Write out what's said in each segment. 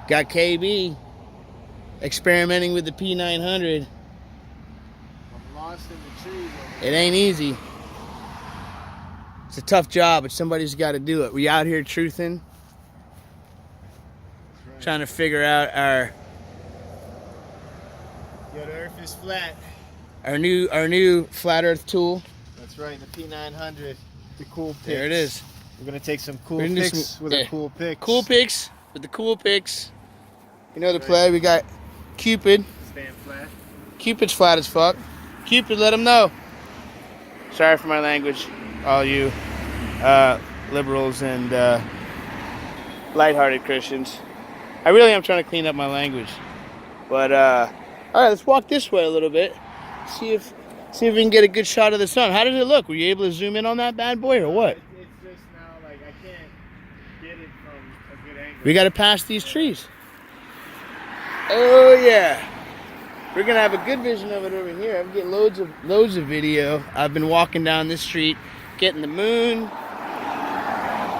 Got KB experimenting with the P900. I'm lost in the trees. It ain't easy. It's a tough job, but somebody's got to do it. We out here truthing, Right. trying to figure out Yo, the earth is flat. our new flat Earth tool. That's right, the P900. The cool picks. There it is. We're gonna take some cool We're gonna do pics some- with yeah. a cool pics. Cool picks with the cool picks. You know the Right. play. We got Cupid. Stand flat. Cupid's flat as fuck. Cupid, let him know. Sorry for my language, all you liberals and lighthearted Christians. I really am trying to clean up my language. But all right, let's walk this way a little bit. See if we can get a good shot of the sun. How did it look? Were you able to zoom in on that bad boy or what? It's just now like I can't get it from a good angle. We got to pass these trees. Oh yeah. We're gonna have a good vision of it over here. I'm getting loads of video. I've been walking down this street, getting the moon,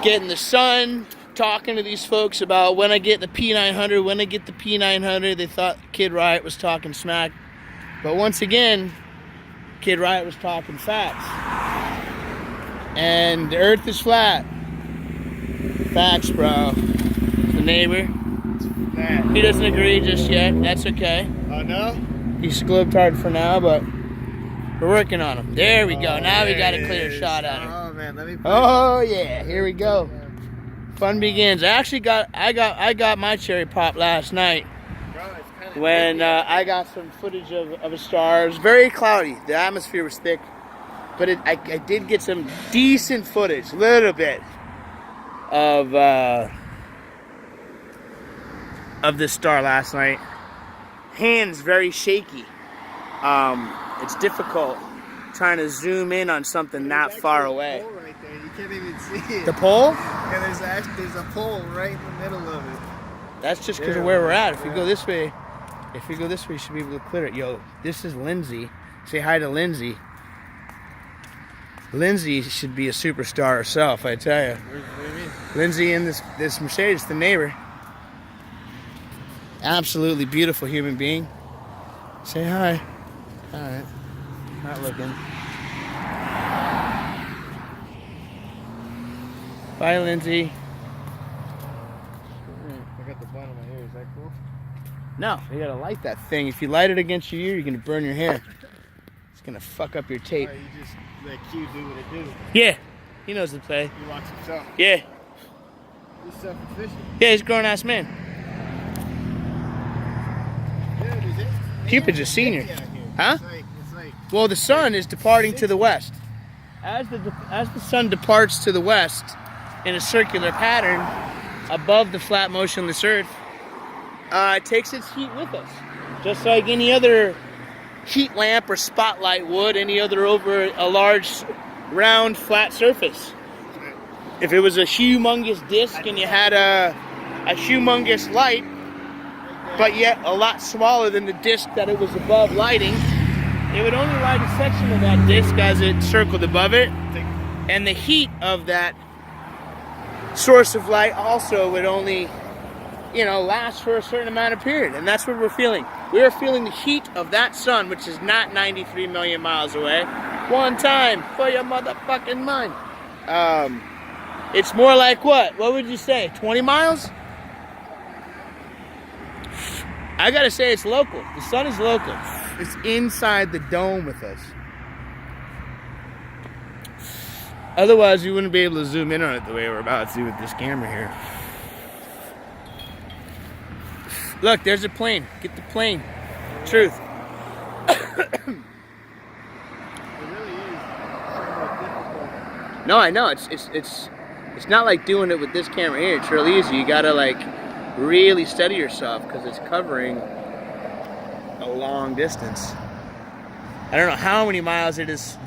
getting the sun, talking to these folks about when I get the P900, when I get the P900. They thought Kid Riot was talking smack. But once again, Kid Riot was talking facts. And the earth is flat. Facts, bro. The neighbor. Flat. He doesn't agree just yet. That's okay. Oh no? He's globe-hard for now, but we're working on him. There we go. Oh, now we there got it a clear is. shot at him. Oh man, let me. Oh yeah, here we go. Fun begins. I actually got my cherry pop last night Bro, it's kinda when I got some footage of a star. It was very cloudy. The atmosphere was thick, but I did get some decent footage, a little bit of this star last night. Hands very shaky. It's difficult trying to zoom in on something that There's far actually a away. pole right there. You can't even see it. The pole? Yeah, there's a pole right in the middle of it. That's just because of Yeah, where we're at. If we yeah. go this way, you should be able to clear it. Yo, this is Lindsay. Say hi to Lindsay. Lindsay should be a superstar herself, I tell you. What do you mean? Lindsay in this Mercedes, the neighbor. Absolutely beautiful human being. Say hi. All right. Not looking. Bye, Lindsay. I got the bun on my ear. Is that cool? No, you gotta light that thing. If you light it against your ear, you're gonna burn your hair. It's gonna fuck up your tape. Alright, you just let Q do what it do. Yeah, he knows the play. He walks himself. Yeah, He's self-efficient. yeah, he's a grown-ass man. Yeah, he's it. Cupid's a senior. Out here. Huh? It's like Well, the sun is departing to the west. As the sun departs to the west in a circular pattern above the flat motionless Earth, it takes its heat with us, just like any other heat lamp or spotlight would, any other over a large, round, flat surface. If it was a humongous disc and you had a humongous light, but yet a lot smaller than the disc that it was above lighting, it would only light a section of that disc as it circled above it, and the heat of that source of light also would only, last for a certain amount of period, and that's what we're feeling. We are feeling the heat of that sun, which is not 93 million miles away. One time for your motherfucking mind. It's more like what? What would you say? 20 miles? I gotta say it's local. The sun is local. It's inside the dome with us. Otherwise, you wouldn't be able to zoom in on it the way we're about to with this camera here. Look, there's a plane. Get the plane. Truth. it really is somewhat difficult. No, I know. It's not like doing it with this camera here. It's real easy. You gotta really steady yourself because it's covering a long distance. I don't know how many miles it is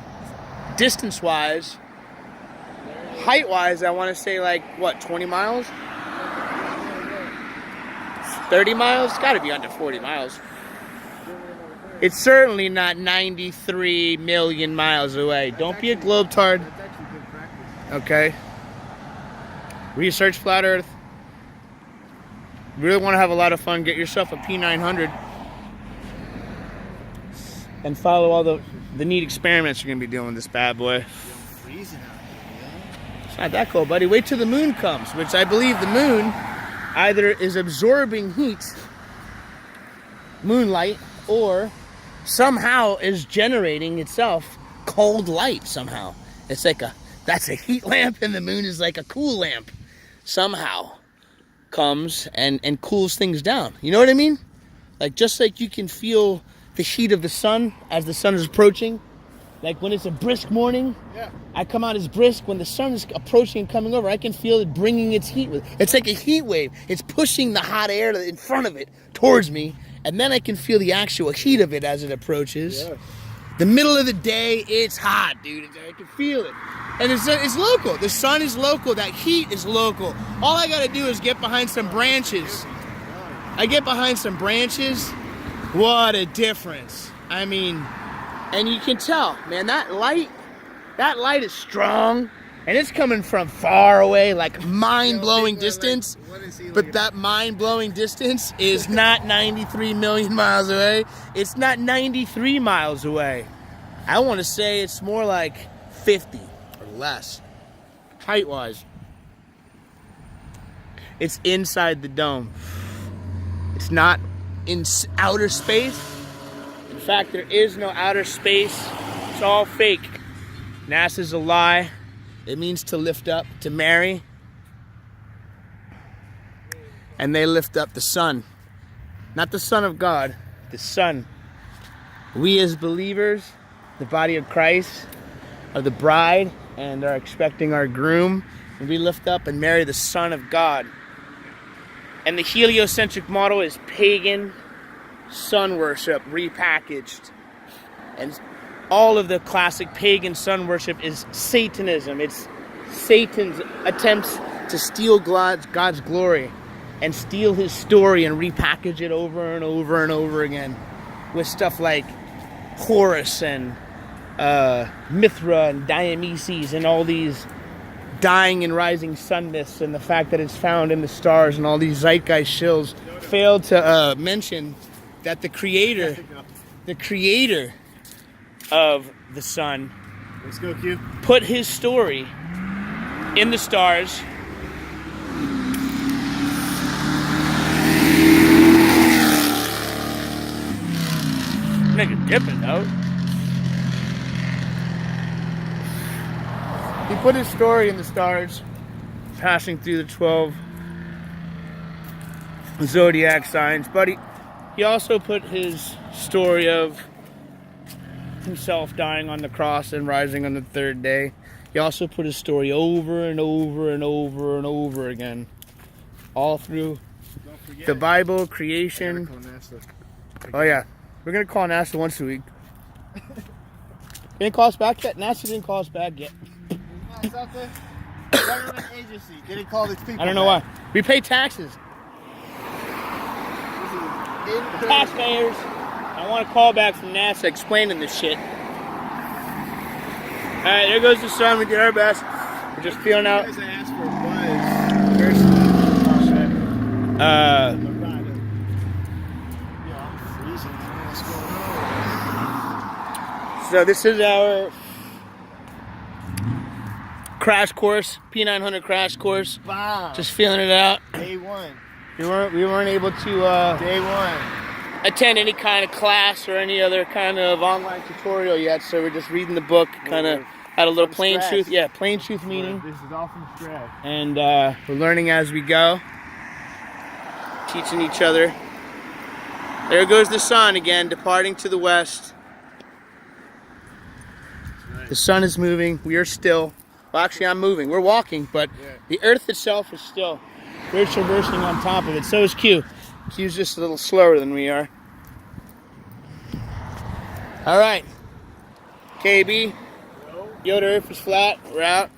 distance-wise. Height-wise, I want to say 20 miles? 30 miles? It's got to be under 40 miles. It's certainly not 93 million miles away. Don't be a globetard. That's actually good practice. Okay. Research flat Earth. really want to have a lot of fun, get yourself a P900 and follow all the neat experiments you're going to be doing with this bad boy. Freezing out here, man. It's not that cold, buddy. Wait till the moon comes, which I believe the moon either is absorbing heat, moonlight, or somehow is generating itself cold light somehow. It's like that's a heat lamp and the moon is like a cool lamp. Somehow comes and cools things down. You know what I mean? Like, just like you can feel the heat of the sun as the sun is approaching. Like when it's a brisk morning, Yeah. I come out as brisk. When the sun is approaching and coming over, I can feel it bringing its heat with it. It's like a heat wave. It's pushing the hot air in front of it towards me, and then I can feel the actual heat of it as it approaches. Yeah. The middle of the day, it's hot, dude. I can feel it. And it's local. The sun is local. That heat is local. All I gotta do is get behind some branches. I get behind some branches. What a difference. I mean, and you can tell, man, that light is strong, and it's coming from far away, like mind-blowing distance. But that mind-blowing distance is not 93 million miles away. It's not 93 miles away. I want to say it's more like 50 or less, height-wise. It's inside the dome. It's not in outer space. In fact, there is no outer space. It's all fake. NASA's a lie. It means to lift up, to marry. And they lift up the sun. Not the Son of God, the Son. We as believers, the body of Christ, are the bride and are expecting our groom. And we lift up and marry the Son of God. And the heliocentric model is pagan sun worship repackaged. And all of the classic pagan sun worship is Satanism. It's Satan's attempts to steal God's glory and steal his story and repackage it over and over and over again with stuff like Horus and Mithra and Dionysus and all these dying and rising sun myths, and the fact that it's found in the stars and all these zeitgeist shills. Failed to mention that the creator of the sun, Let's go, Q. put his story in the stars. Nigga dipping though. He put his story in the stars, passing through the 12 zodiac signs, but he also put his story of himself dying on the cross and rising on the third day. He also put his story over and over and over and over again, all through the Bible, creation. Oh yeah, we're gonna call NASA once a week. Didn't call us back yet? NASA didn't call us back yet. It's out there. Government agency. Didn't call these people. I don't know why. We pay taxes. Taxpayers. I want a call back from NASA explaining this shit. Alright, there goes the sun. We did our best. We're just feeling out. You guys asked for buzz. So this is our crash course, P900 crash course. Wow. Just feeling it out. Day one. We weren't able to Day one. attend any kind of class or any other kind of online tutorial yet, so we're just reading the book. Kind of had a little plain truth, plain truth meeting, This is all from scratch. and we're learning as we go, teaching each other. There goes the sun again, departing to the west. The sun is moving. We are still. Well, actually, I'm moving. We're walking, but the earth itself is still. We're traversing on top of it. So is Q. Q's just a little slower than we are. All right. KB. Yo, the earth is flat. We're out.